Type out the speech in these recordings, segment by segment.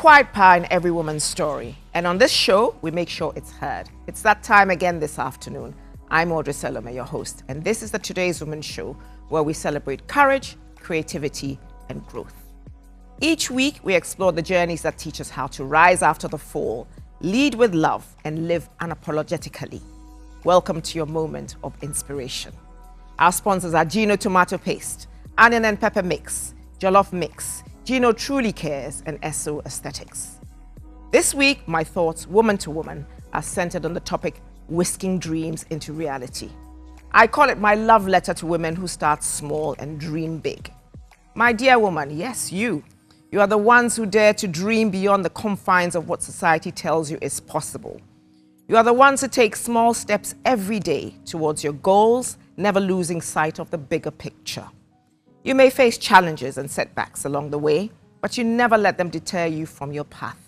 quiet power in every woman's story. And on this show, we make sure it's heard. It's that time again this afternoon. I'm Audrey Selormey, your host, and this is the Today's Woman Show, where we celebrate courage, creativity, and growth. Each week, we explore the journeys that teach us how to rise after the fall, lead with love, and live unapologetically. Welcome to your moment of inspiration. Our sponsors are Gino Tomato Paste, Onion and Pepper Mix, Jollof Mix, Gino Truly Cares, and Esso Aesthetics. This week, my thoughts, woman to woman, are centered on the topic, whisking dreams into reality. I call it my love letter to women who start small and dream big. My dear woman, yes, you are the ones who dare to dream beyond the confines of what society tells you is possible. You are the ones who take small steps every day towards your goals, never losing sight of the bigger picture. You may face challenges and setbacks along the way, but you never let them deter you from your path.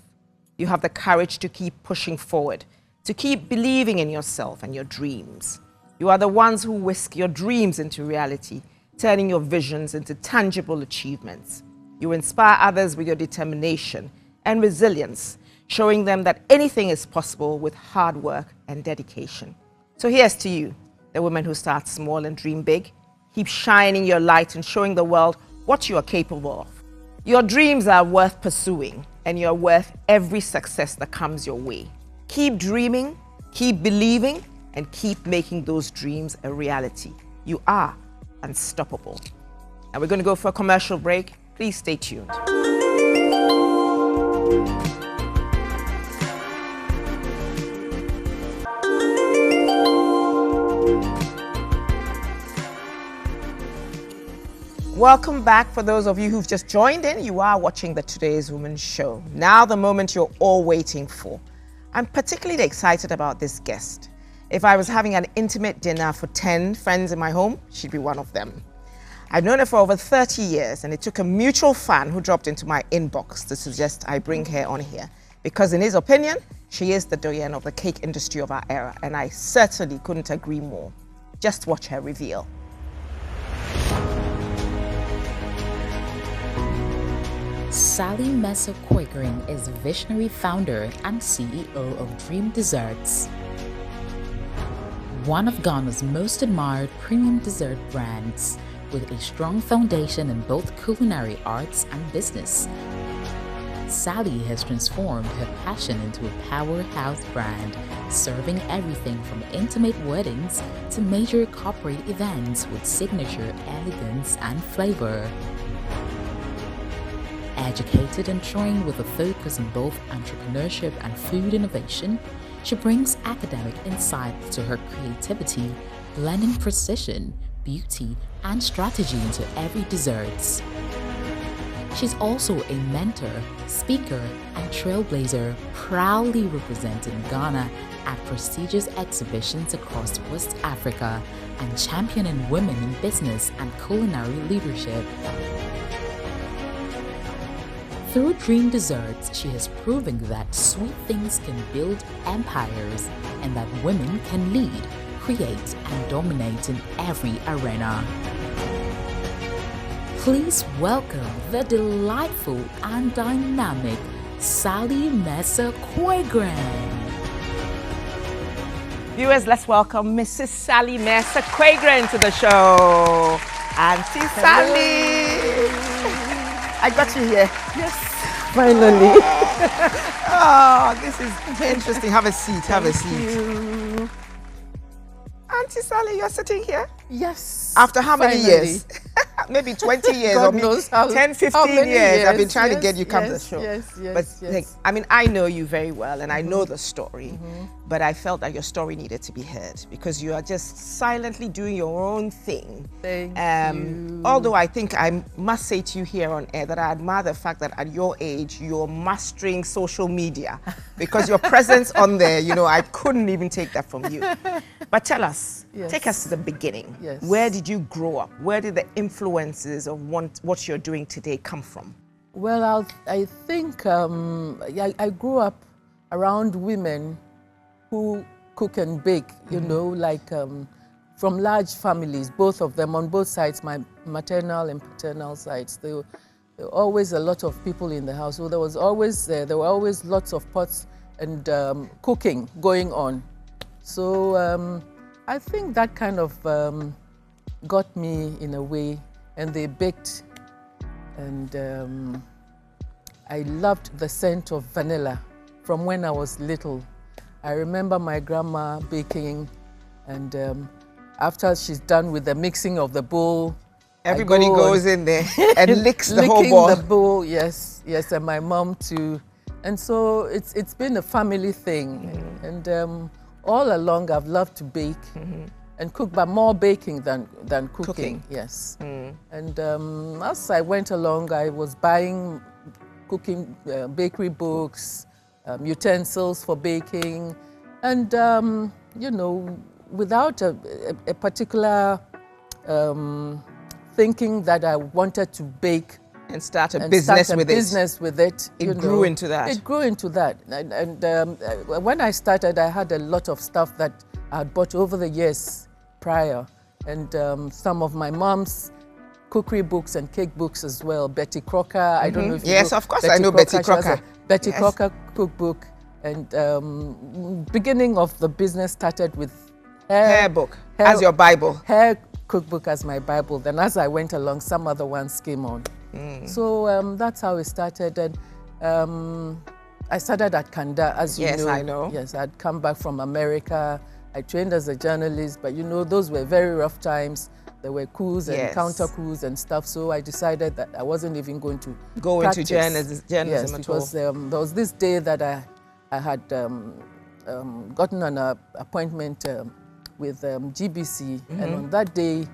You have the courage to keep pushing forward, to keep believing in yourself and your dreams. You are the ones who whisk your dreams into reality, turning your visions into tangible achievements. You inspire others with your determination and resilience, showing them that anything is possible with hard work and dedication. So here's to you, the women who start small and dream big. Keep shining your light and showing the world what you are capable of. Your dreams are worth pursuing, and you're worth every success that comes your way. Keep dreaming, keep believing, and keep making those dreams a reality. You are unstoppable. And we're going to go for a commercial break. Please stay tuned. Welcome back. For those of you who've just joined in, you are watching the Today's Woman Show. Now the moment you're all waiting for. I'm particularly excited about this guest. If I was having an intimate dinner for 10 friends in my home, she'd be one of them. I've known her for over 30 years, and it took a mutual fan who dropped into my inbox to suggest I bring her on here. Because in his opinion, she is the doyen of the cake industry of our era, and I certainly couldn't agree more. Just watch her reveal. Sally Mercer Quaqraine is visionary founder and CEO of Dream Desserts, one of Ghana's most admired premium dessert brands, with a strong foundation in both culinary arts and business. Sally has transformed her passion into a powerhouse brand, serving everything from intimate weddings to major corporate events with signature elegance and flavor. Educated and trained with a focus on both entrepreneurship and food innovation, she brings academic insights to her creativity, blending precision, beauty, and strategy into every desserts. She's also a mentor, speaker, and trailblazer, proudly representing Ghana at prestigious exhibitions across West Africa and championing women in business and culinary leadership. Through Dream Desserts, she has proven that sweet things can build empires and that women can lead, create, and dominate in every arena. Please welcome the delightful and dynamic Sally Mercer Quaqraine. Viewers, let's welcome Mrs. Sally Mercer Quaqraine to the show. Auntie Sally. I got you here. Yes, finally. Oh, this is interesting. Have a seat, have a seat. You. Auntie Sally, you're sitting here? Yes. After how many finally. years? Maybe 20 years God or maybe knows how, 10, 15 how many years. I've been years. trying to Yes, get you come to the yes, show. yes, But yes. like, I mean, I know you very well and I know the story, but I felt that your story needed to be heard because you are just silently doing your own thing. Thank you. Although I think I must say to you here on air that I admire the fact that at your age, you're mastering social media because your presence on there, you know, I couldn't even take that from you. But tell us, Yes. take us to the beginning. Yes. Where did you grow up? Where did the influences of what you're doing today come from? Well, I think I grew up around women who cook and bake, you know, like from large families, both of them on both sides, my maternal and paternal sides. There were always a lot of people in the house. So there were always lots of pots and cooking going on. So I think that kind of got me in a way, and they baked, and I loved the scent of vanilla from when I was little. I remember my grandma baking, and after she's done with the mixing of the bowl, everybody goes in there and licks the whole bowl. Licking the bowl, yes, and my mom too. And so it's been a family thing. And all along I've loved to bake and cook, but more baking than cooking. Yes. And as I went along, I was buying cooking bakery books, utensils for baking, and you know, without a particular thinking that I wanted to bake and start a business with it. It grew into that. It grew into that. And when I started, I had a lot of stuff that I had bought over the years prior, and some of my mom's cookery books and cake books as well. Betty Crocker, I don't know if you know. Yes, of course I know Betty Crocker. Betty Crocker cookbook. And beginning of the business started with hair book as your Bible. Hair cookbook as my Bible. Then as I went along, some other ones came on. So that's how it started. And I started at Kanda, as you know. Yes, I know. Yes, I'd come back from America. I trained as a journalist, but you know, those were very rough times. There were coups and counter coups and stuff. So I decided that I wasn't even going to go practice. into journalism at all. Because there was this day that I had gotten an appointment with GBC, and on that day,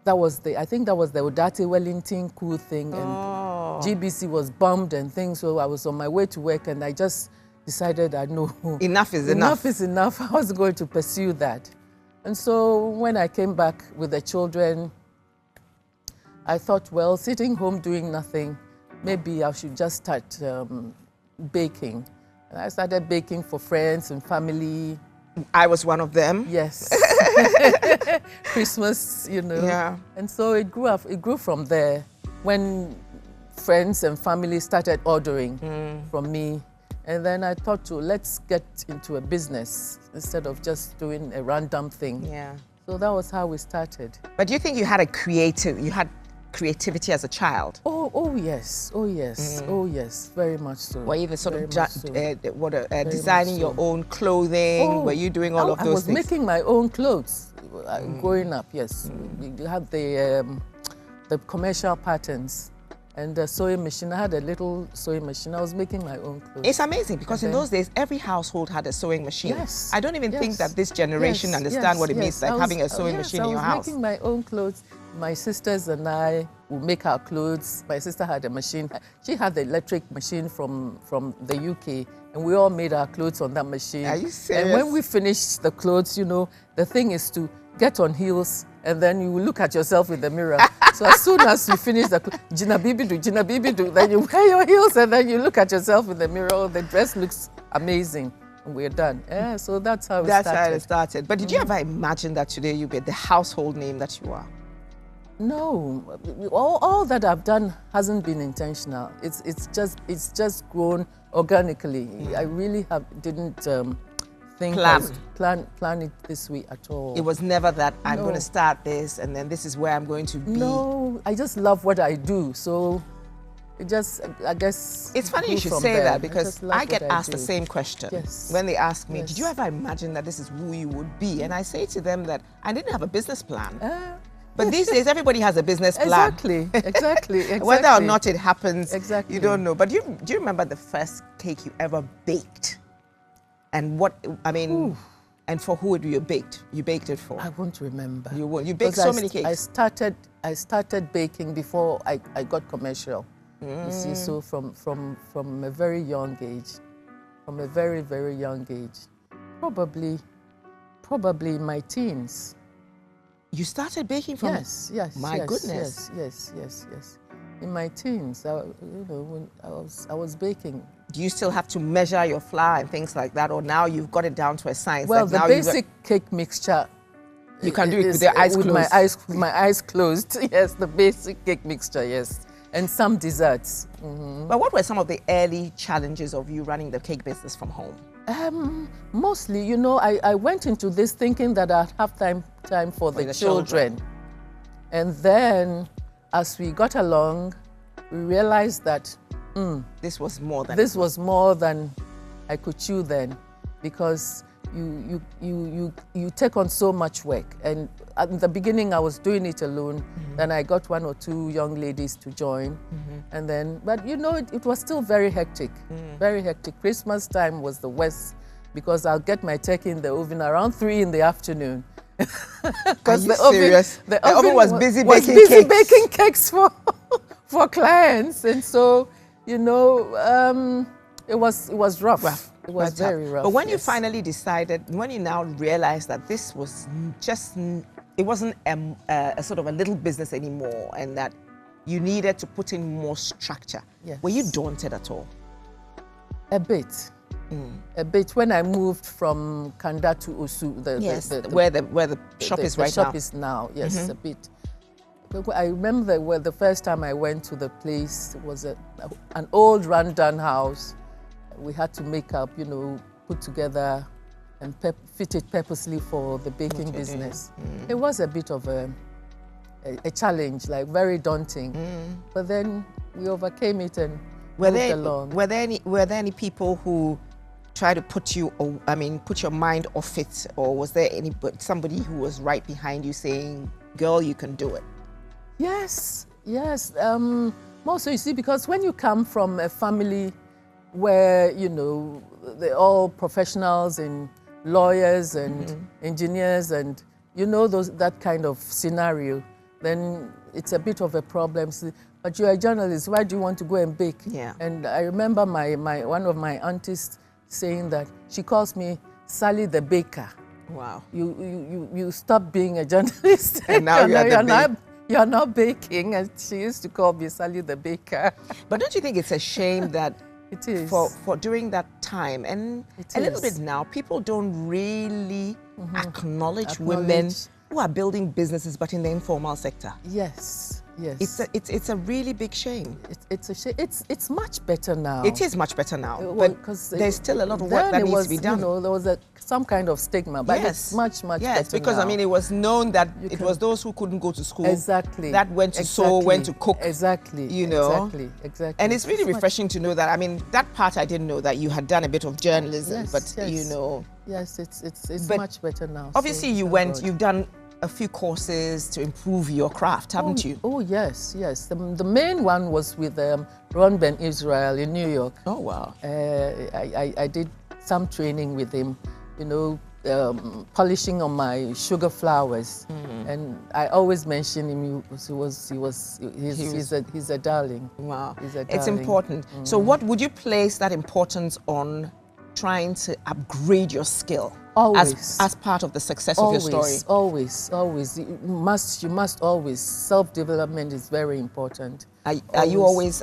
I think that was the Odate Wellington coup thing, and GBC was bombed and things. So I was on my way to work, and I just decided that no, enough is enough. Enough is enough. I was going to pursue that. And so when I came back with the children, I thought, well, sitting home doing nothing, maybe I should just start baking. And I started baking for friends and family. I was one of them. Yes. Christmas, you know. Yeah. And so it grew up. It grew from there when friends and family started ordering from me. And then I thought, let's get into a business instead of just doing a random thing. Yeah. So that was how we started. But do you think you had creativity as a child? Oh yes, very much so. Were you the sort of designing your own clothing? Were you doing all of those things? I was making my own clothes growing up. Yes, we had the commercial patterns. And the sewing machine, I had a little sewing machine. I was making my own clothes. It's amazing because in those days, every household had a sewing machine. Yes. I don't even think that this generation understand what it means, like having a sewing machine in your house. I was making my own clothes. My sisters and I would make our clothes. My sister had a machine. She had the electric machine from the UK, and we all made our clothes on that machine. Are you serious? And when we finished the clothes, you know, the thing is to get on heels, and then you look at yourself in the mirror. So as soon as you finish the Jina Bibi do, then you wear your heels, and then you look at yourself in the mirror. The dress looks amazing, and we're done. Yeah, so that's how it started. That's how it started. But did you ever imagine that today you'd be the household name that you are? No, all that I've done hasn't been intentional. It's just grown organically. I really didn't think plan it this way at all. It was never that I'm going to start this and then this is where I'm going to be. No, I just love what I do. So it just, I guess. It's funny you should say that because I get asked the same question when they ask me, did you ever imagine that this is who you would be? And I say to them that I didn't have a business plan. But these days, everybody has a business plan. Exactly. Whether or not it happens, you don't know. But do you remember the first cake you ever baked? And and for who you baked? You baked it for? I won't remember. You won't. You baked so many cakes. I started baking before I got commercial. You see, so from a very young age, from a very, very young age, probably in my teens. You started baking from? Yes. My goodness. Yes. In my teens, when I was baking. Do you still have to measure your flour and things like that, or now you've got it down to a science? Well, like the now basic cake mixture. You can do it with your eyes closed. With my eyes closed. Yes, the basic cake mixture. Yes. and some desserts. But what were some of the early challenges of you running the cake business from home? Mostly, you know, I went into this thinking that I'd have time for the children. And then, as we got along, we realized that this was more than I could chew then, because you take on so much work. And at the beginning, I was doing it alone. Then I got 1 or 2 young ladies to join. And then, but you know, it was still very hectic, very hectic. Christmas time was the worst, because I'll get my turkey in the oven around 3 in the afternoon. Because the oven was busy baking cakes for clients. And so, you know, it was rough. It was very rough. But when you finally decided, when you now realized that this was just, it wasn't a sort of a little business anymore, and that you needed to put in more structure, were you daunted at all? A bit. A bit. When I moved from Kanda to Osu, where the shop is right now. The shop is now, yes, a bit. I remember the first time I went to the place, it was an old rundown house. We had to make up, you know, put together and fit it purposely for the baking business. It was a bit of a challenge, like very daunting. But then we overcame it and moved along. Were there any people who tried to put your mind off it, or was there somebody who was right behind you saying, "Girl, you can do it"? Yes. Mostly, you see, because when you come from a family where, you know, they're all professionals and lawyers and engineers, and you know that kind of scenario, then it's a bit of a problem. But you're a journalist, why do you want to go and bake? Yeah. And I remember one of my aunties saying that she calls me Sally the baker. Wow. You stop being a journalist and now you're not baking, and she used to call me Sally the baker. But don't you think it's a shame that it is for during that time, and a little bit now, people don't really acknowledge women who are building businesses but in the informal sector? Yes. It's a really big shame. It's a shame. It's much better now. It is much better now, but there's still a lot of work that needs to be done. You know, there was some kind of stigma, but it's much better Yes, because now. I mean, it was known that it was those who couldn't go to school that went to sew, went to cook. You know, exactly. And it's really refreshing to know that. I mean, that part I didn't know, that you had done a bit of journalism, you know. Yes, it's much better now. Obviously, you've done a few courses to improve your craft, haven't you? Oh, yes. The main one was with Ron Ben Israel in New York. Oh, wow. I did some training with him, you know, polishing on my sugar flowers. And I always mention him, he's a darling. Wow. He's a darling. It's important. So what would you place that importance on trying to upgrade your skill? Always. As part of the success of your story? Always. You must always. Self-development is very important. Are you always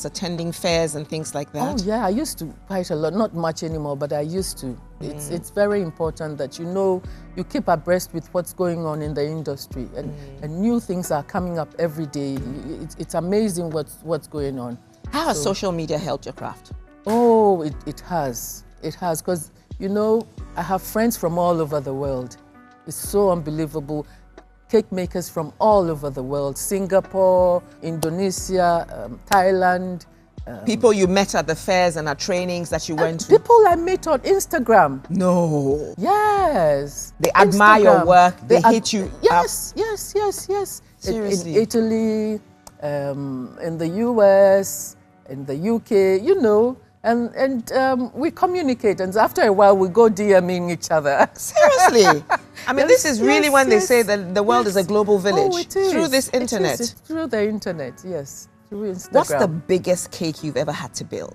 attending fairs and things like that? Oh yeah, I used to quite a lot. Not much anymore, but I used to. It's very important that you keep abreast with what's going on in the industry, and new things are coming up every day. It's amazing what's going on. How has social media helped your craft? Oh, it has. It has, because, you know, I have friends from all over the world. It's so unbelievable. Cake makers from all over the world. Singapore, Indonesia, Thailand. People you met at the fairs and at trainings that you went to? People I met on Instagram. No. Yes. They admire your work. They hit you Yes. Seriously. In Italy, in the US, in the UK, you know. And we communicate, and after a while we go DMing each other. Seriously? I mean, this is really when they say that the world is a global village. Oh, it is. Through this internet. It's through the internet, yes. Through Instagram. What's the biggest cake you've ever had to bake?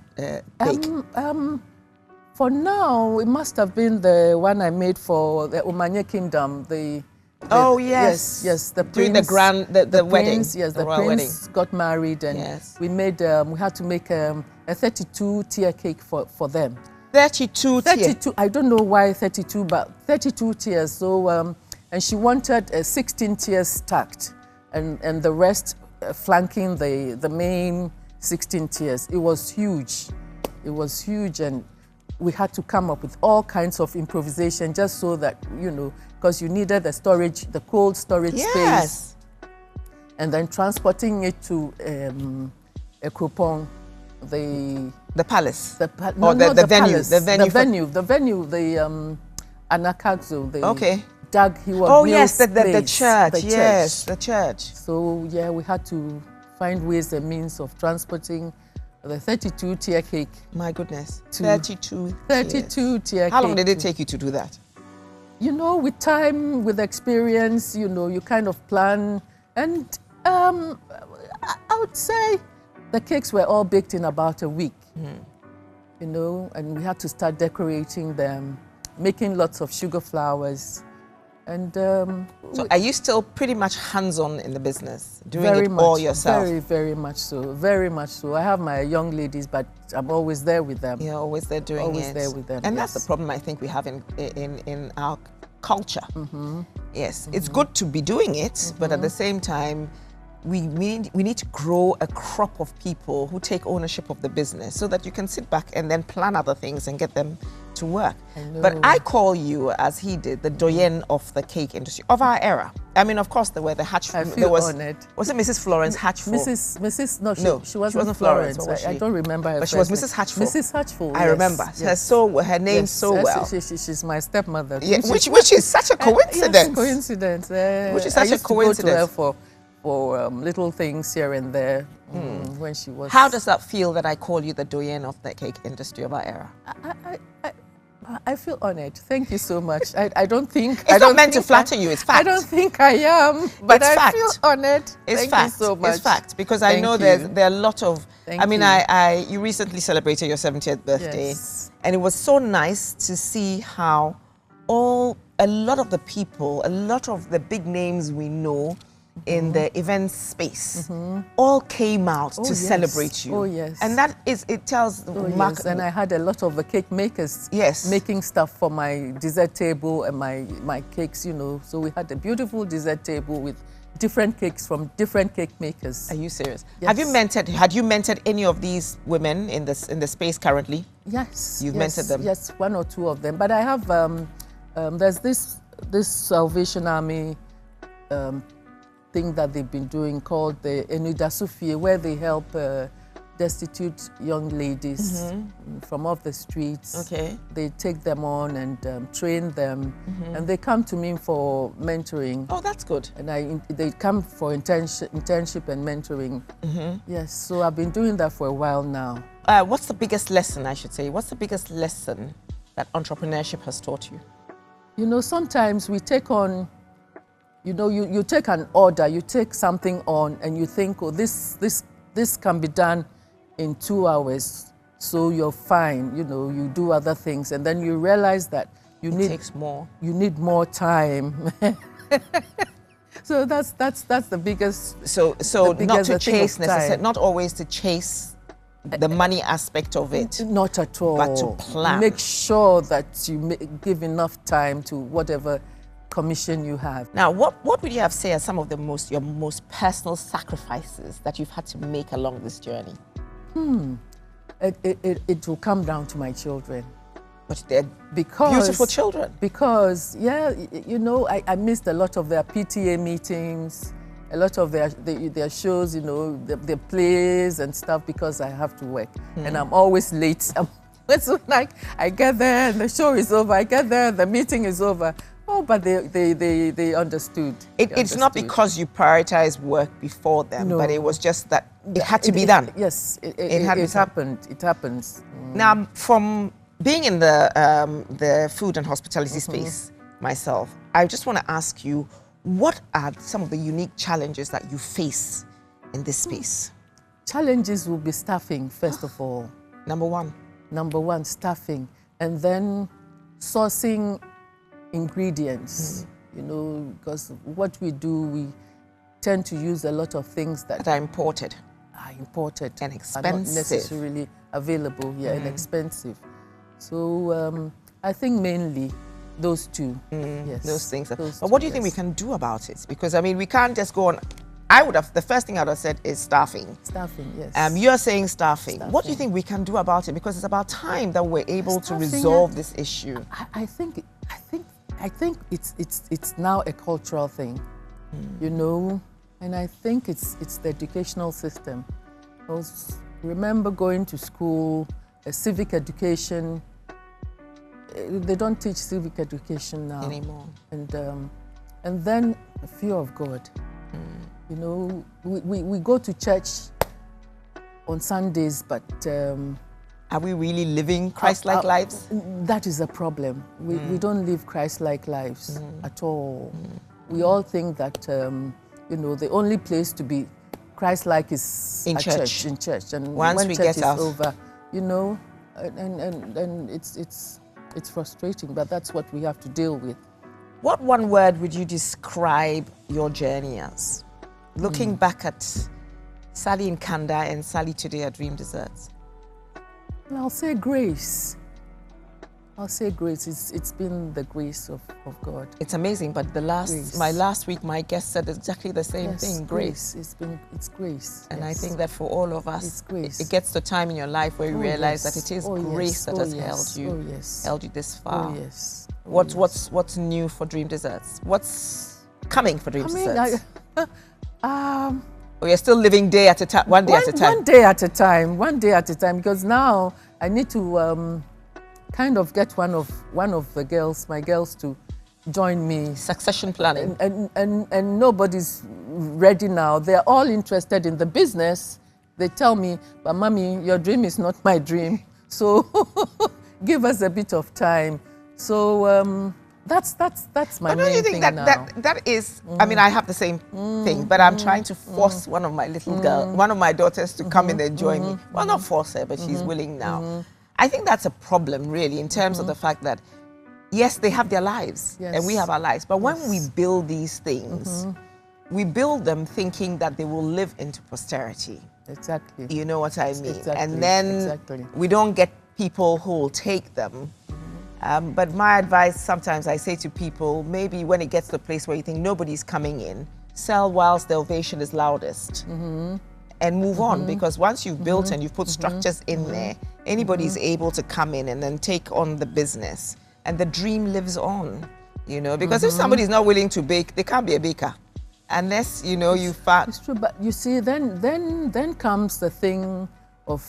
For now, it must have been the one I made for the Omanye Kingdom. Yes, the during prince, the wedding. Prince, yes, the prince got married, and we made. We had to make a 32-tier cake for them. 32 tiers. I don't know why 32, but 32 tiers. So and she wanted 16 tiers stacked, and the rest flanking the main 16 tiers. It was huge. It was huge, and we had to come up with all kinds of improvisation just so that, you know, because you needed the storage, the cold storage space. And then transporting it to Ekropong, the palace, the venue, palace, the venue, the Anakagzo, the okay. Dag Hiwa. Oh yes, the church, yes, the church. So yeah, we had to find ways and means of transporting the 32 tier cake. My goodness, 32 tier cake. How long did it take you to do that? You know, with time, with experience, you know, you kind of plan. And I would say the cakes were all baked in about a week, you know, and we had to start decorating them, making lots of sugar flowers. And so are you still pretty much hands-on in the business, doing very it much, all yourself? Very, very much so, very much so. I have my young ladies, but I'm always there with them. You're always there doing it. Always there with them, and yes. that's the problem I think we have in our culture. Yes, it's good to be doing it, but at the same time, we need to grow a crop of people who take ownership of the business so that you can sit back and then plan other things and get them to work. But I call you, as he did, the doyen of the cake industry of our era. I mean, of course, there were the Hatchford. I feel honored. Was it Mrs. Florence Hatchford? No, she wasn't Florence. I don't remember her. But she was Mrs. Hatchford. Mrs. Hatchford. I remember her name yes, so well. She's my stepmother. Yeah, which is such a coincidence. Yes, coincidence. Which is such a coincidence. I used to go to her for little things here and there when she was. How does that feel that I call you the doyen of the cake industry of our era? I feel honored. Thank you so much. I don't think it's not meant to flatter you. It's fact. I don't think I am, but I feel honored. It's Thank fact. you so much. It's fact because I know there are a lot of. You recently celebrated your 70th birthday, and it was so nice to see how a lot of the people, a lot of the big names we know in the event space all came out to celebrate you. Oh yes. And that is, it tells yes. And I had a lot of the cake makers making stuff for my dessert table and my cakes, you know. So we had a beautiful dessert table with different cakes from different cake makers. Are you serious? Yes. Had you mentored any of these women in the space currently? Yes. You've mentored them? Yes, one or two of them. But I have there's this Salvation Army thing that they've been doing called the Enuda Sufie, where they help destitute young ladies from off the streets. Okay. They take them on and train them, and they come to me for mentoring. Oh, that's good. And they come for internship and mentoring. Yes, so I've been doing that for a while now. What's the biggest lesson, I should say? What's the biggest lesson that entrepreneurship has taught you? You know, sometimes we take on, you know, you take an order, you take something on and you think, oh, this can be done in 2 hours. So you're fine, you know, you do other things. And then you realize that it takes more. You need more time. So that's the biggest. So not to chase necessarily, not always to chase the money aspect of it. Not at all. But to plan. Make sure that you give enough time to whatever commission you have. Now, what would you have say are some of your most personal sacrifices that you've had to make along this journey? It will come down to my children. But they're beautiful children. Because, yeah, you know, I missed a lot of their PTA meetings, a lot of their shows, you know, their plays and stuff, because I have to work. And I'm always late. It's like I get there and the show is over. I get there, the meeting is over. Oh, but they understood. It's not because you prioritize work before them, but it was just that it had to be done. Yes, it happened. It happens. Now, from being in the food and hospitality space myself, I just want to ask you, what are some of the unique challenges that you face in this space? Challenges will be staffing, first of all. Number one, staffing. And then sourcing ingredients, you know, because what we do, we tend to use a lot of things that are imported. And expensive. Are not necessarily available, and expensive. So I think mainly those two. Yes. Those things. But what do you think we can do about it? Because, I mean, we can't just go on I would have, the first thing I would have said is staffing. Staffing, yes. You're saying staffing. Staffing. What do you think we can do about it? Because it's about time that we're able to Staffing, resolve this issue. I think it's now a cultural thing, you know, and I think it's the educational system. I remember going to school, civic education. They don't teach civic education now Anymore. And then the fear of God. You know, we go to church on Sundays, but are we really living Christ-like lives? That is a problem. We don't live Christ-like lives at all. We all think that you know, the only place to be Christ-like is in church. In church, and once when we church get is out, over, you know, and it's frustrating, but that's what we have to deal with. What one word would you describe your journey as? Looking back at Sally in Kanda and Sally today at Dream Desserts. Well, I'll say grace. I'll say grace. It's been the grace of God. It's amazing, but Grace. my last week, my guest said exactly the same thing, grace. It's grace. And yes. I think that for all of us, It's grace. it gets to a time in your life where you realize yes. that it is Oh, grace yes. that Oh, has yes. held you, Oh, yes. held you this far. Oh, yes. Oh, What's new for Dream Desserts? What's coming for Dream Desserts? Or you're still living day at a time, one day at a time? One day at a time. One day at a time. Because now I need to kind of get one of the girls, my girls, to join me. Succession planning. And nobody's ready now. They're all interested in the business. They tell me, but mommy, your dream is not my dream. So give us a bit of time. So that's my But don't main you think thing that, now. that is, I mean, I have the same thing, but I'm trying to force one of my little girls, one of my daughters to come in and join me. Well, not force her, but she's willing now. I think that's a problem, really, in terms of the fact that, yes, they have their lives, Yes. and we have our lives. But when we build these things, we build them thinking that they will live into posterity. Exactly. You know what I mean? Exactly. And then Exactly. we don't get people who will take them. But my advice, sometimes I say to people, maybe when it gets to a place where you think nobody's coming in, sell whilst the ovation is loudest. And move on, because once you've built and you've put structures in there, anybody's able to come in and then take on the business, and the dream lives on, you know, because if somebody's not willing to bake, they can't be a baker unless, you know, you find. It's true, but you see, then comes the thing of,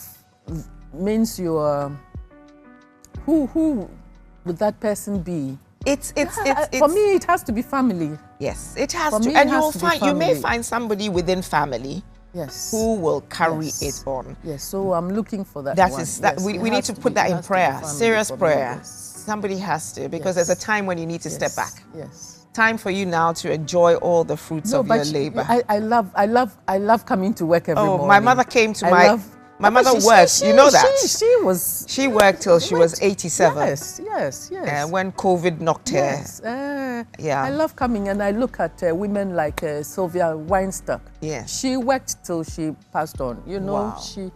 means you are, who would that person be? For me, it has to be family. Yes, it has For to, me, and it has to be you may family. find somebody within family Yes. who will carry Yes. it on. Yes, so I'm looking for that That one. is that Yes, we it need has to be- put that it in has to be prayer, family serious for me, prayer. yes. Somebody has to, because Yes. there's a time when you need to step Yes, back. Yes. Time for you now to enjoy all the fruits of your labor. I love coming to work every morning. My mother came to my mother But worked. You know that she worked till she was 87. Yes. When COVID knocked her. Yes. Yeah. I love coming, and I look at women like Sylvia Weinstock. Yes. She worked till she passed on. You know, Wow. she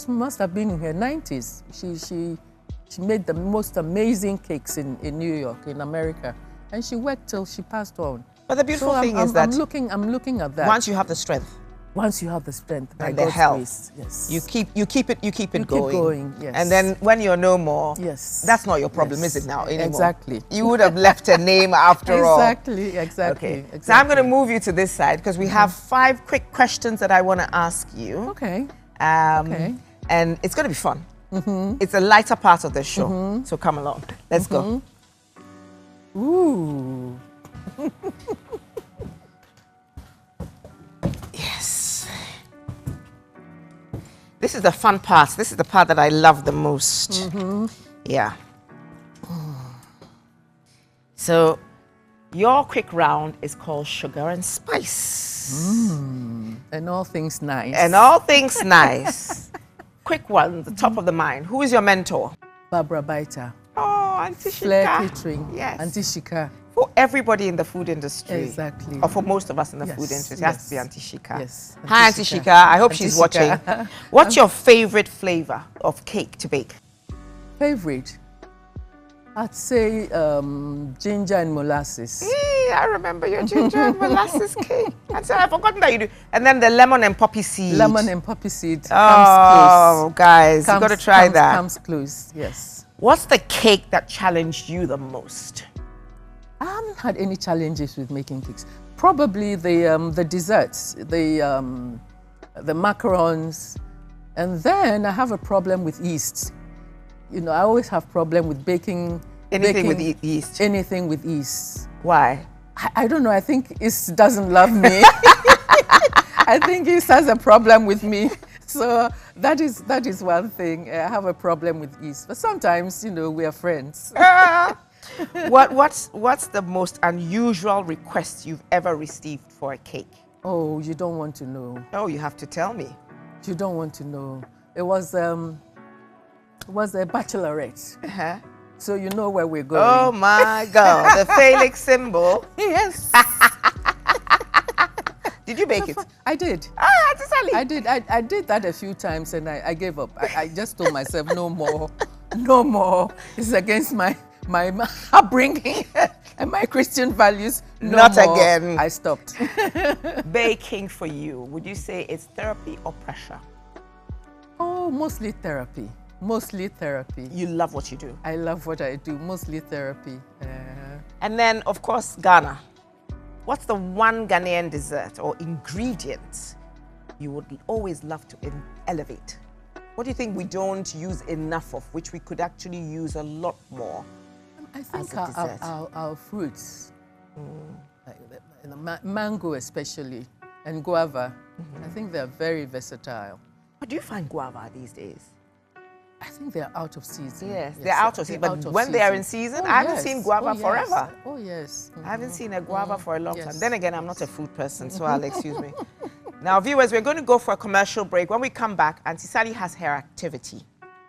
must have been in her 90s. She made the most amazing cakes in New York, in America, and she worked till she passed on. But the beautiful So thing is that I'm looking at that. once you have the strength Once you have the strength, by and the God's health, grace, yes. you keep it going. Keep going, yes. And then when you're no more, Yes. that's not your problem, Yes. is it now anymore? Exactly. You would have left a name after all. Exactly. Okay. So I'm going to move you to this side because we have 5 quick questions that I want to ask you. Okay. Okay. And it's going to be fun. It's a lighter part of the show. So come along. Let's go. Ooh. Yes. This is the fun part. This is the part that I love the most. Yeah. So your quick round is called Sugar and Spice. And all things nice. And all things nice. Quick one, the top of the mind. Who is your mentor? Barbara Baita. Oh, Auntie Shika. Flair Catering. Yes. Auntie Shika. For everybody in the food industry. Exactly. Or for most of us in the Yes, food industry. It has to be yes. Auntie Shika. Yes. Hi, Auntie Shika. I hope Auntie she's Shika. watching. What's your favorite flavor of cake to bake? Favorite? I'd say ginger and molasses. I remember your ginger and molasses cake. And so I've forgotten that you do. And then the lemon and poppy seed. Lemon and poppy seed Oh, comes close. guys, you got to try that. Comes close, yes. What's the cake that challenged you the most? I haven't had any challenges with making cakes. Probably the desserts, the macarons, and then I have a problem with yeast. You know, I always have problem with baking. Anything with yeast? Anything with yeast. Why? I don't know. I think yeast doesn't love me. I think yeast has a problem with me. So that is one thing. I have a problem with yeast. But sometimes, you know, we are friends. What's the most unusual request you've ever received for a cake? Oh, you don't want to know. Oh, you have to tell me. You don't want to know. It was a bachelorette. Uh-huh. So you know where we're going. Oh my God, the phallic symbol. Yes. Did you bake it? I did. Ah, Sally. I did. I did that a few times and I gave up. I just told myself, no more, no more. It's against my upbringing and my Christian values. No Not more. again. I stopped. Baking for you, would you say it's therapy or pressure? Oh, mostly therapy. Mostly therapy. You love what you do. I love what I do. Mostly therapy. And then, of course, Ghana. What's the one Ghanaian dessert or ingredient you would always love to elevate? What do you think we don't use enough of, which we could actually use a lot more? I think as a dessert? our fruits, like the mango especially, and guava. I think they're very versatile. But do you find guava these days? I think they're out of season. Yes, they're out of season. But when they are in season, I haven't seen guava forever. Oh, yes. I haven't seen a guava for a long time. Yes. Then again, I'm not a food person, so I'll excuse me. Now, viewers, we're going to go for a commercial break. When we come back, Auntie Sally has her activity.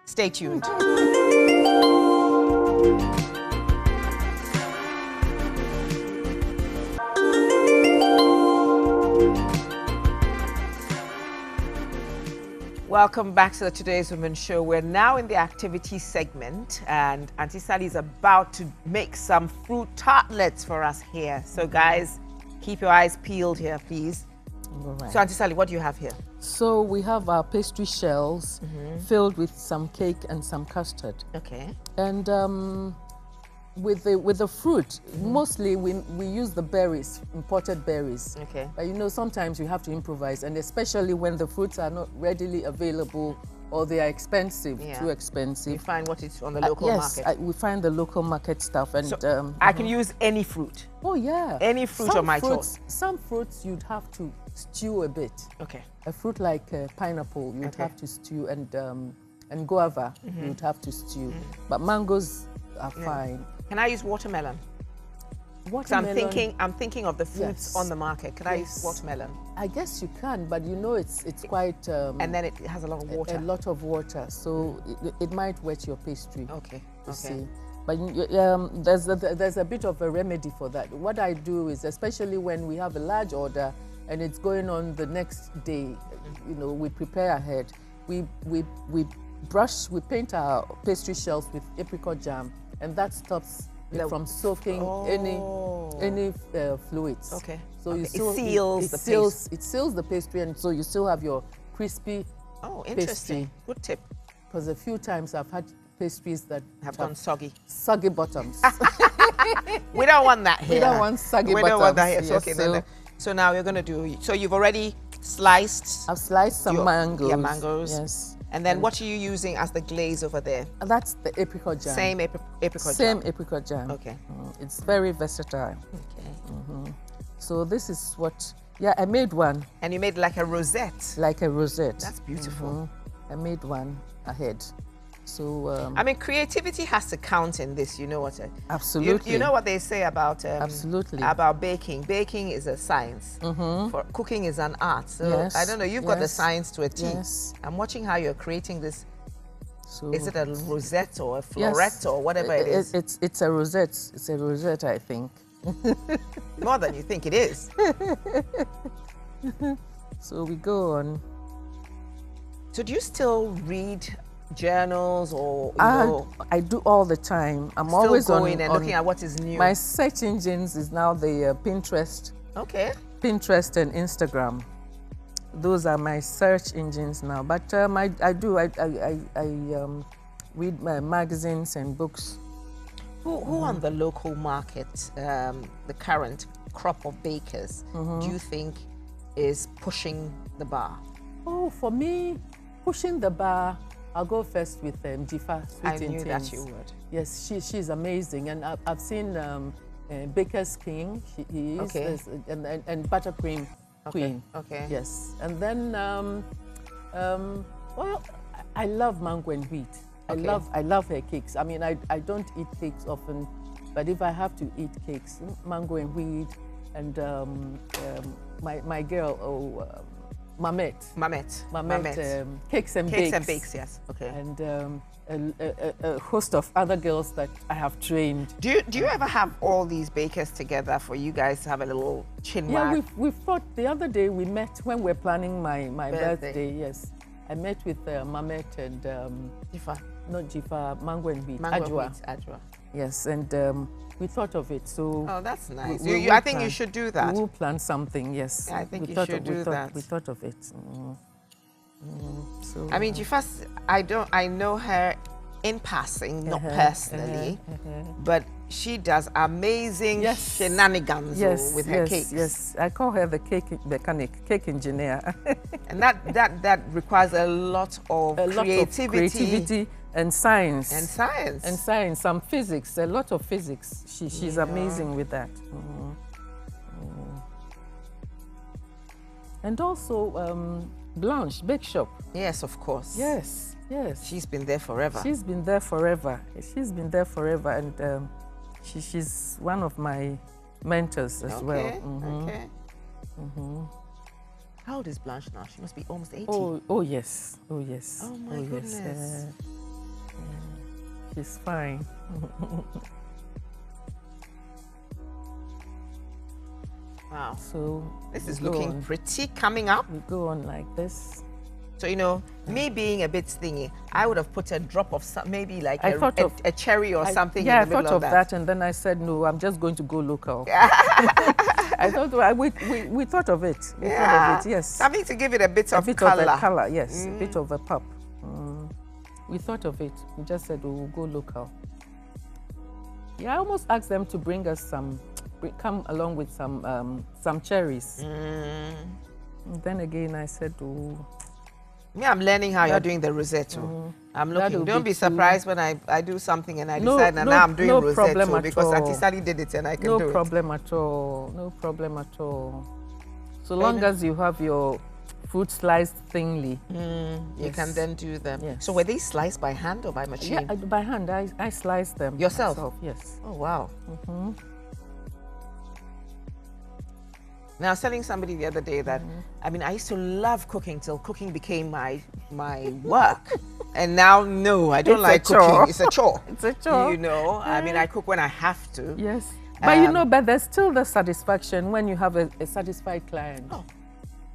Stay tuned. Welcome back to the Today's Women Show. We're now in the activity segment and Auntie Sally is about to make some fruit tartlets for us here. So guys, keep your eyes peeled here, please. All right. So Auntie Sally, what do you have here? So we have our pastry shells filled with some cake and some custard. Okay. And with the fruit, mostly we use the berries, imported berries. Okay. But you know, sometimes you have to improvise, and especially when the fruits are not readily available or they are expensive, too expensive. You find what is on the local yes, market? we find the local market stuff. And So I can use any fruit? oh yeah. Any fruit of my choice? Some fruits you'd have to stew a bit. Okay. A fruit like pineapple, you'd have to stew, and guava, you'd have to stew. But mangoes are fine. Can I use watermelon? Watermelon, I'm thinking of the fruits on the market. Can I use watermelon? I guess you can, but you know it's quite And then it has a lot of water. a lot of water, so it might wet your pastry. Okay. You see. But there's a bit of a remedy for that. What I do is, especially when we have a large order and it's going on the next day, you know, we prepare ahead. We paint our pastry shells with apricot jam, and that stops it from soaking any fluids. Okay. So you it still, seals the seals, it seals the pastry, and so you still have your crispy interesting. pastry. Good tip. Because a few times I've had pastries that Have gone soggy. Soggy bottoms. We don't want that here. We don't want soggy We bottoms. don't want that here. Yes, Okay, so now you're going to do, so you've already sliced. I've sliced some mangoes. Yeah, mangoes. Yes. And then what are you using as the glaze over there? That's the apricot jam. Same apricot Same jam. apricot jam. Okay. It's very versatile. Okay. So this is what, I made one. And you made like a rosette. Like a rosette. That's beautiful. I made one ahead. So I mean, creativity has to count in this. You know what? Absolutely. You know what they say about absolutely about baking. Baking is a science. For cooking is an art. So I don't know. You've got the science to a T. Yes. I'm watching how you're creating this. So Is it a rosette or a florette or whatever it is? It's a rosette. It's a rosette, I think. More than you think it is. So we go on. So do you still read journals or, you know? I do all the time. I'm Still always going and on looking at what is new. My search engines is now the Pinterest. Okay. Pinterest and Instagram. Those are my search engines now. But I read my magazines and books. Who on the local market, the current crop of bakers, do you think is pushing the bar? Oh, for me, pushing the bar, I'll go first with Jifa. I knew that you would. Yes, she's amazing. And I've seen Baker's King, he is, Okay. and Buttercream Queen. Okay. Yes. And then, well, I love mango and wheat. Okay. I love her cakes. I mean, I don't eat cakes often, but if I have to eat cakes, mango and wheat, and my girl, Mamet, cakes and bakes. Cakes and bakes, yes. Okay. And a host of other girls that I have trained. Do you ever have all these bakers together for you guys to have a little chin wag? Yeah, we thought the other day we met when we're planning my birthday. Yes, I met with Mamet and Jifa. Not Jifa, mango and wheat. Mango and wheat, Ajwa. Yes, and we thought of it. So oh, that's nice. I think you should do that. We'll plan something. Yes, yeah, I think you should do that. We thought of it. So I mean, Jifa, I know her in passing, not personally, but she does amazing shenanigans with her cakes. Yes, I call her the cake mechanic, cake engineer. And that requires a lot of creativity and science. Some physics, a lot of physics. She's amazing with that. And also Blanche, Bake Shop. Yes, of course. Yes. She's been there forever. She's been there forever, and she's one of my mentors as well. Okay. How old is Blanche now? She must be almost 80. Oh yes. Oh my goodness. She's fine. Wow. So this is looking pretty coming up. We go on like this. So, you know, me being a bit stingy, I would have put a drop of maybe like a cherry or something in the middle of that. Yeah, I thought of that, and then I said, no, I'm just going to go local. I thought we thought of it. We thought of it, yes. Something to give it a bit of color. Of a color, yes, a bit of a pop. We thought of it. We just said, we'll go local. Yeah, I almost asked them to bring us come along with some cherries. And then again, I said, oh. Me, I'm learning how you're doing the Rosetto. I'm looking. Don't be surprised when I do something and I decide now I'm doing Rosetto because Auntie Sally did it and I can do it. No problem at all. No problem at all. So long as you have your fruit sliced thinly. You can then do them. Yes. So were they sliced by hand or by machine? Yeah, by hand. I slice them. Yourself? Myself, yes. Oh, wow. Now, I was telling somebody the other day that, I mean, I used to love cooking till cooking became my work. And now, no, I don't like cooking. It's a chore. It's a chore. You know, I mean, I cook when I have to. Yes. But but there's still the satisfaction when you have a satisfied client. Oh,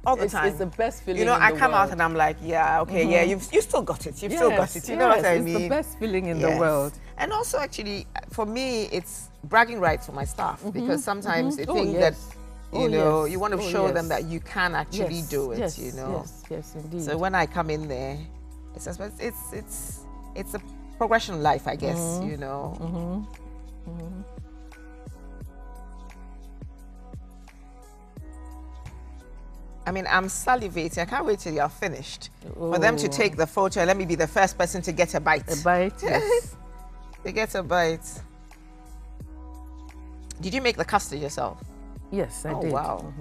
all the time. It's the best feeling. You know, in I the come world. out and I'm like, yeah, okay, yeah, you still got it. You've still got it. You know what I mean? It's the best feeling in the world. And also, actually, for me, it's bragging rights for my staff because sometimes they think that, you know, you want to show them that you can actually do it, you know. Yes, indeed. So when I come in there, it's a progression of life, I guess, you know. I mean, I'm salivating. I can't wait till you're finished for them to take the photo and let me be the first person to get a bite. A bite, yes. They get a bite. Did you make the custard yourself? Yes, I did. Oh, wow.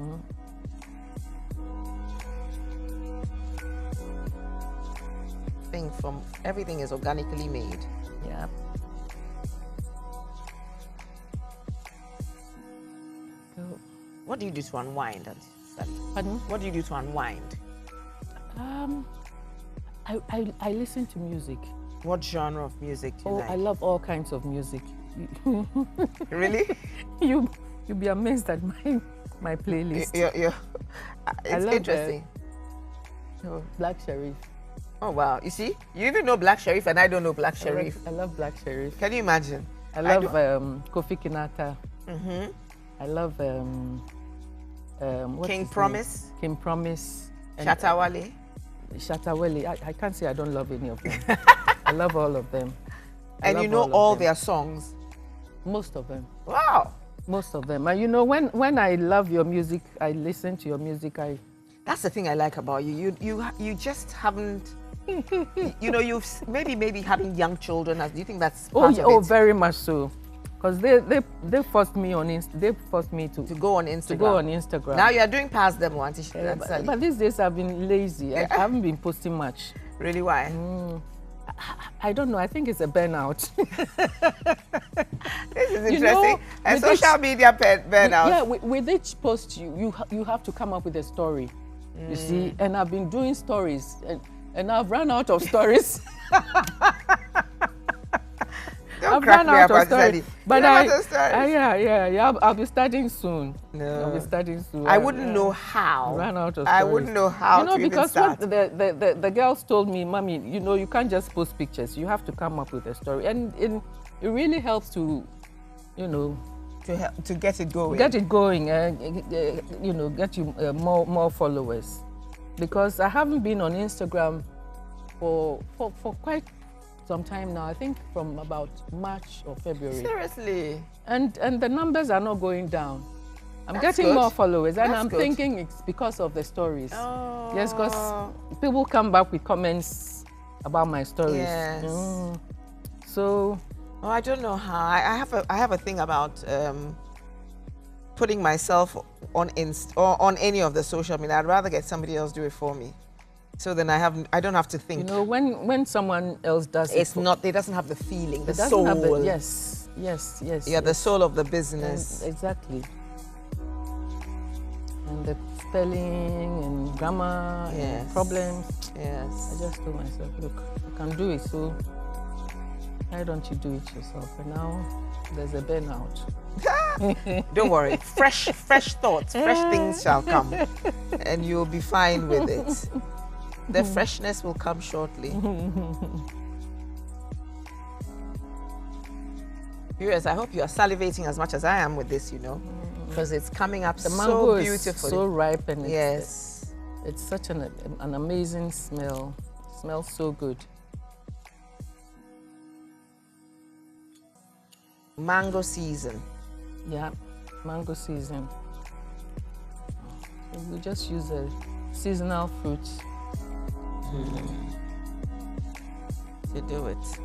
Everything is organically made. Yeah. What do you do to unwind? Pardon? What do you do to unwind? I listen to music. What genre of music do you like? I love all kinds of music. Really? You'll be amazed at my playlist. It's interesting. Black Sherif. Oh, wow. You see? You even know Black Sheriff and I don't know Black Sheriff. I love Black Sheriff. Can you imagine? I love Kofi Kinata. I love what's King his Promise. name? King Promise. Shatawale. Shatawale. I can't say I don't love any of them. I love all of them. And you know all their songs? Most of them. Wow. Most of them. And you know, when I love your music, I listen to your music, That's the thing I like about you. You just haven't, you know, you've maybe having young children. Do you think that's part of it? Oh, very much so. Because they forced me on to go on Instagram. To go on Instagram. Now you're doing past them one. But these days I've been lazy. I haven't been posting much. Really? Why? I don't know. I think it's a burnout. This is interesting. A social media burnout. Yeah, with each post, you have to come up with a story. You see, and I've been doing stories, and I've run out of stories. Don't crack me up, stories. But I'll be starting soon. No. I'll be starting soon. I wouldn't know how. Run out of stories. I wouldn't know how to because even start. What the girls told me, Mommy, you know, you can't just post pictures. You have to come up with a story, and it really helps to, you know, to get it going. Get it going, you know, get you more followers, because I haven't been on Instagram for quite some time now. I think from about March or February. Seriously. And the numbers are not going down. I'm That's getting good. more followers, and I'm good. thinking it's because of the stories. Oh. Yes, because people come back with comments about my stories. Yes. So. Oh, I don't know how. I have a thing about putting myself on or on any of the social media. I'd rather get somebody else do it for me, so then I don't have to think. You know, when someone else does it, it doesn't have the feeling, the soul. Yes. Yeah, the soul of the business. And exactly. And the spelling and grammar and problems. Yes. I just told myself, look, you can do it, so why don't you do it yourself? And now there's a burnout. Don't worry, fresh thoughts, fresh things shall come, and you'll be fine with it. The freshness will come shortly. Viewers, I hope you are salivating as much as I am with this, you know, because it's coming up so beautifully. So ripe, and yes, it's such an amazing smell. It smells so good. Mango season. Yeah, mango season. So we just use a seasonal fruit to do it. So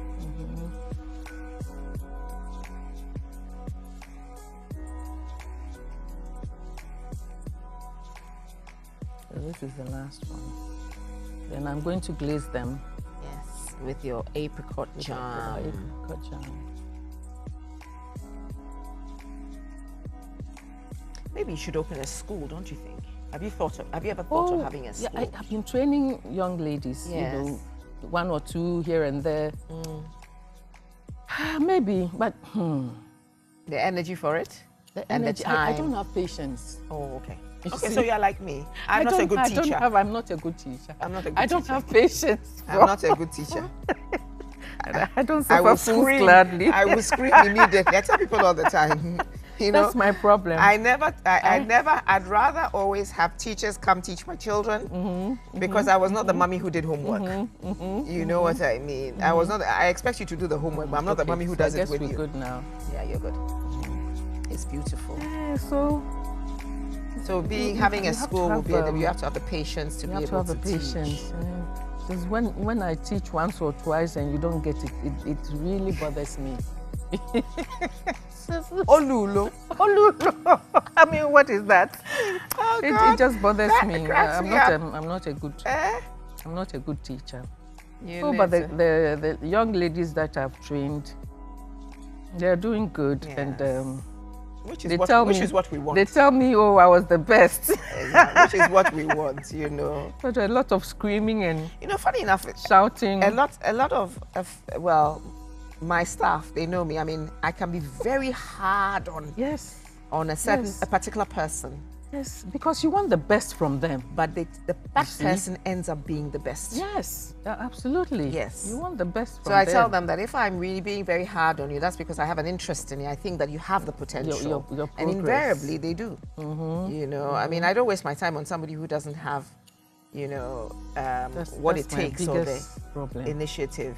this is the last one. Then I'm going to glaze them. Yes, with your apricot jam. Apricot jam. Maybe you should open a school, don't you think? Have you ever thought of having a school? Yeah, I've been training young ladies, yes. You know, one or two here and there. Maybe, but the energy for it? And the time? I don't have patience. Oh, okay. You Okay, see? so you're like me. I'm not a good teacher. I'm not a good teacher. I'm not a good I don't teacher. have patience. I'm not a good teacher. I don't suffer fools gladly. I will scream immediately. I tell people all the time. You know, that's my problem. I'd rather always have teachers come teach my children because I was not the mommy who did homework. You know what I mean? I was not. I expect you to do the homework, but I'm not the mommy who does it with you. I guess we're good now. Yeah, you're good. It's beautiful. So having a school will be. You have to have the patience to be able to teach. Because when I teach once or twice and you don't get it, it really bothers me. Olulo. I mean, what is that? Oh, it just bothers me. I'm not a good teacher. But the young ladies that I've trained, they're doing good, yes. And which is what we want. They tell me, oh, I was the best. Which is what we want, you know. But a lot of screaming and, you know, funny enough, shouting. A lot of my staff, they know me. I mean, I can be very hard on a particular person. Yes, because you want the best from them. But that person ends up being the best. Yes, absolutely. Yes. You want the best from them. So I them. tell them that if I'm really being very hard on you, that's because I have an interest in you. I think that you have the potential. Your and invariably they do. You know, I mean, I don't waste my time on somebody who doesn't have, you know, what it takes or the initiative.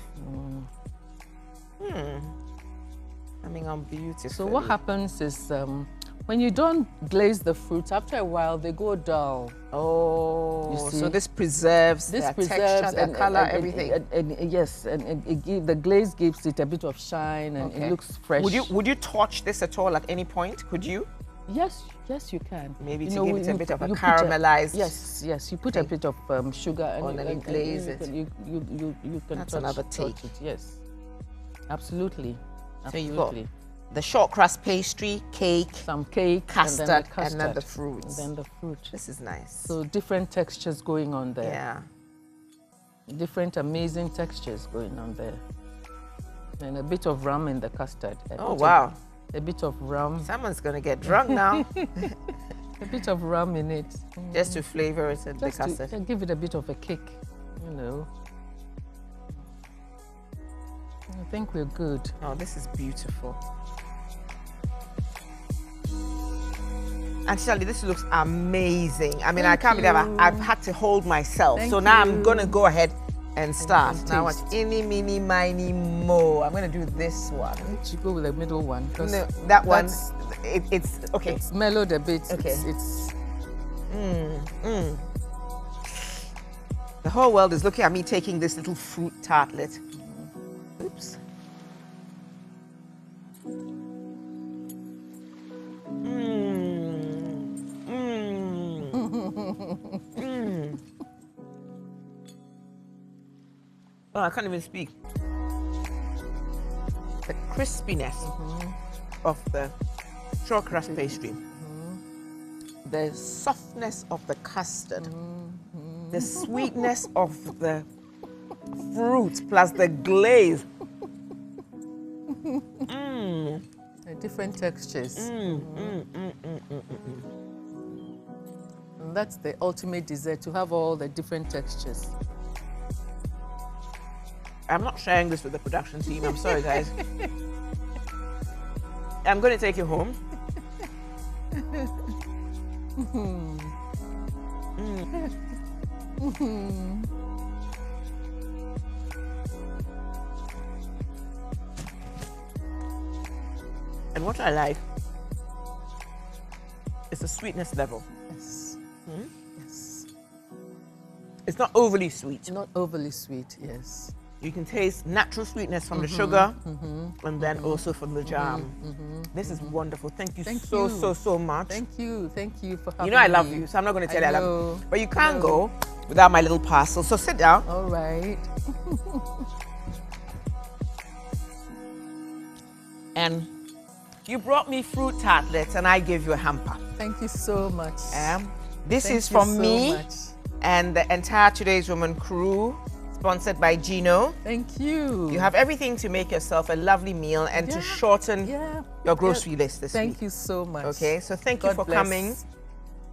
Coming on beautiful. So what happens is when you don't glaze the fruits, after a while they go dull. Oh, so this preserves their texture, their color, everything. Yes, the glaze gives it a bit of shine and it looks fresh. Would you touch this at all at any point? Could you? Yes, you can. Maybe to give it a bit of a caramelized. Yes. You put a bit of sugar and then glaze it. You can. That's another take. Touch it. Yes, absolutely. So you've got the short crust pastry, cake, some cake, custard, and then the fruits. And then the fruit. This is nice. So different textures going on there. Yeah. Different amazing textures going on there. And a bit of rum in the custard. Oh, wow. A bit of rum. Someone's going to get drunk now. A bit of rum in it. Just to flavor it in the custard. To give it a bit of a kick, you know. I think we're good. Oh, this is beautiful. And Shirley, this looks amazing. I mean, I can't believe I've had to hold myself. So now I'm going to go ahead and start. Now watch, any, mini, miny, mo. I'm going to do this one. You go with the middle one. No, that one, it's okay. It's mellowed a bit. Okay. It's The whole world is looking at me taking this little fruit tartlet. Oops. Oh, I can't even speak. The crispiness of the short crust pastry, the softness of the custard, the sweetness of the fruit plus the glaze. Different textures. And that's the ultimate dessert, to have all the different textures. I'm not sharing this with the production team. I'm sorry, guys. I'm going to take you home. And what I like is the sweetness level. Yes. Yes. It's not overly sweet. Not overly sweet, yes. You can taste natural sweetness from the sugar and then also from the jam. This is wonderful. Thank you so much. Thank you for having me. You know I love you, so I'm not going to tell you I love you. But you can't go without my little parcel, so sit down. All right. And you brought me fruit tartlets and I gave you a hamper. Thank you so much. This is from me and the entire Today's Woman crew, sponsored by Gino. Thank you. You have everything to make yourself a lovely meal and to shorten your grocery list this week. Thank you so much. Okay, so thank you for coming.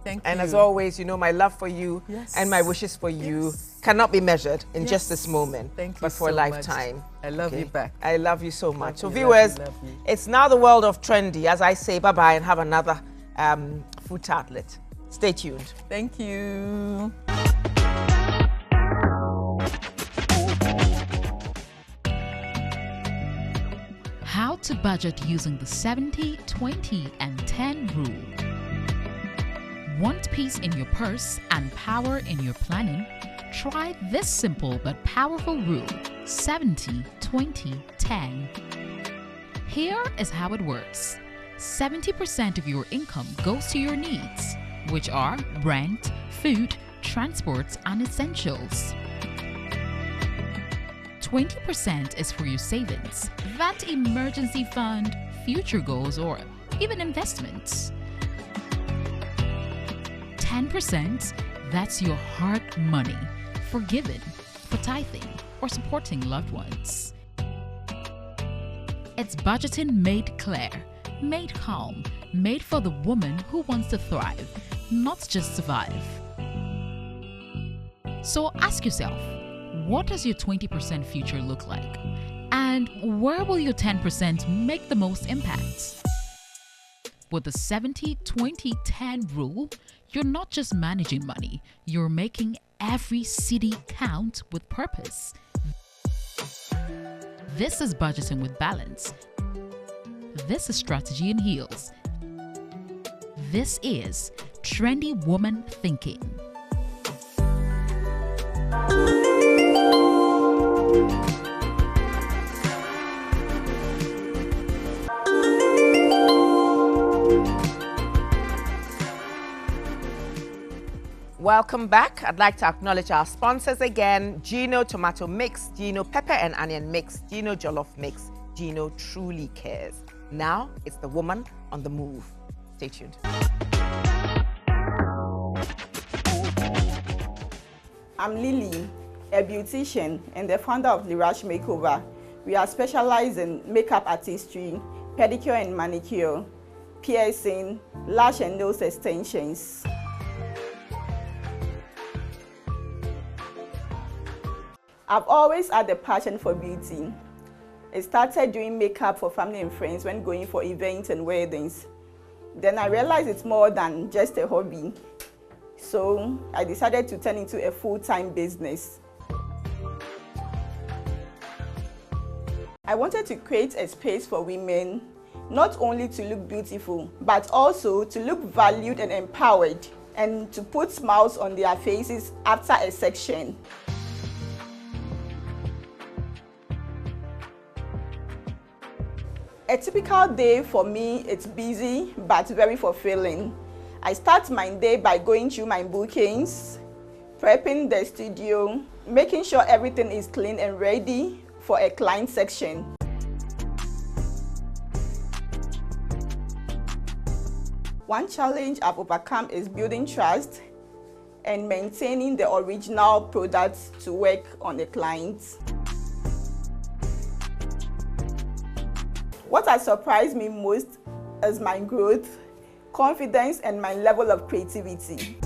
Thank you. And as always, you know my love for you and my wishes for you cannot be measured in just this moment, but for a lifetime. I love you back. I love you so much. So viewers, it's now the world of trendy. As I say bye-bye and have another food tartlet. Stay tuned. Thank you. How to budget using the 70, 20, and 10 rule. Want peace in your purse and power in your planning? Try this simple but powerful rule: 70, 20, 10. Here is how it works. 70% of your income goes to your needs, which are rent, food, transports, and essentials. 20% is for your savings, that emergency fund, future goals, or even investments. 10%, that's your hard money, for giving, for tithing, or supporting loved ones. It's budgeting made clear, made calm, made for the woman who wants to thrive, not just survive. So ask yourself, what does your 20% future look like? And where will your 10% make the most impact? With the 70-20-10 rule, you're not just managing money, you're making every city count with purpose. This is budgeting with balance. This is strategy in heels. This is trendy woman thinking. Welcome back. I'd like to acknowledge our sponsors again: Gino Tomato Mix, Gino Pepper and Onion Mix, Gino Jollof Mix, Gino Truly Cares. Now it's the woman on the move. Stay tuned. I'm Lily, a beautician and the founder of Lirash Makeover. We are specialized in makeup artistry, pedicure and manicure, piercing, lash and nose extensions. I've always had a passion for beauty. I started doing makeup for family and friends when going for events and weddings. Then I realized it's more than just a hobby. So I decided to turn into a full-time business. I wanted to create a space for women, not only to look beautiful, but also to look valued and empowered, and to put smiles on their faces after a section. A typical day for me, it's busy but very fulfilling. I start my day by going through my bookings, prepping the studio, making sure everything is clean and ready for a client section. One challenge I've overcome is building trust and maintaining the original products to work on the clients. What has surprised me most is my growth, confidence, and my level of creativity.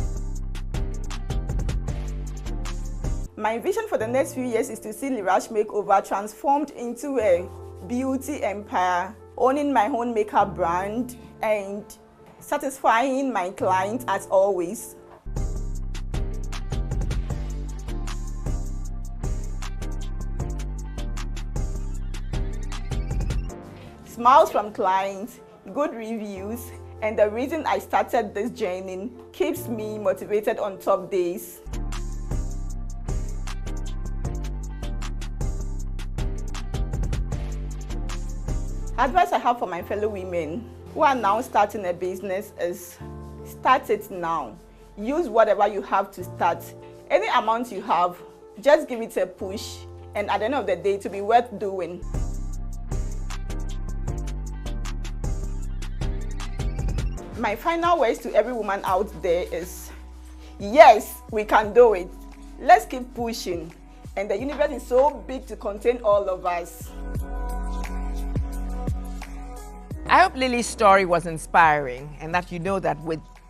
My vision for the next few years is to see Lirash Makeover transformed into a beauty empire, owning my own makeup brand and satisfying my clients as always. Smiles from clients, good reviews, and the reason I started this journey keeps me motivated on tough days. Advice I have for my fellow women who are now starting a business is start it now. Use whatever you have to start. Any amount you have, just give it a push, and at the end of the day, to be worth doing. My final words to every woman out there is, yes, we can do it. Let's keep pushing. And the universe is so big to contain all of us. I hope Lily's story was inspiring, and that you know that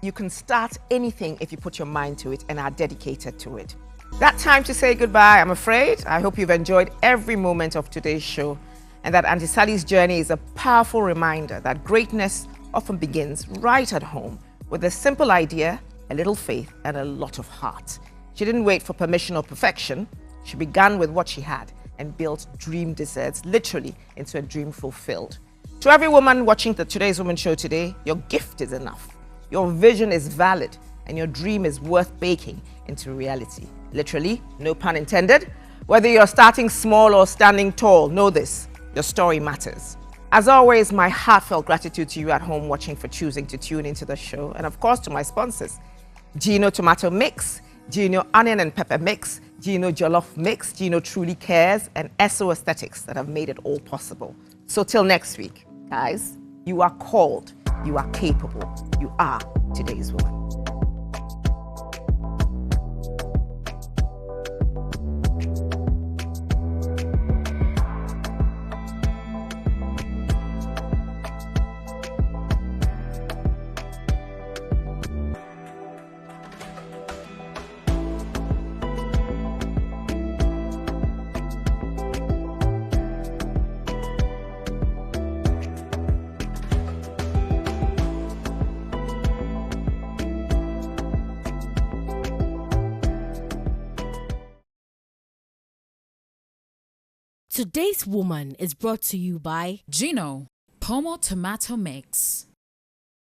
you can start anything if you put your mind to it and are dedicated to it. That time to say goodbye, I'm afraid. I hope you've enjoyed every moment of today's show, and that Auntie Sally's journey is a powerful reminder that greatness often begins right at home with a simple idea, a little faith, and a lot of heart. She didn't wait for permission or perfection. She began with what she had and built dream desserts literally into a dream fulfilled. To every woman watching the Today's Woman show today, your gift is enough. Your vision is valid, and your dream is worth baking into reality. Literally, no pun intended. Whether you're starting small or standing tall, know this: your story matters. As always, my heartfelt gratitude to you at home watching for choosing to tune into the show, and of course to my sponsors, Gino Tomato Mix, Gino Onion and Pepper Mix, Gino Jollof Mix, Gino Truly Cares, and SO Aesthetics that have made it all possible. So till next week, guys, you are called, you are capable, you are today's woman. Today's Woman is brought to you by Gino Pomo Tomato Mix.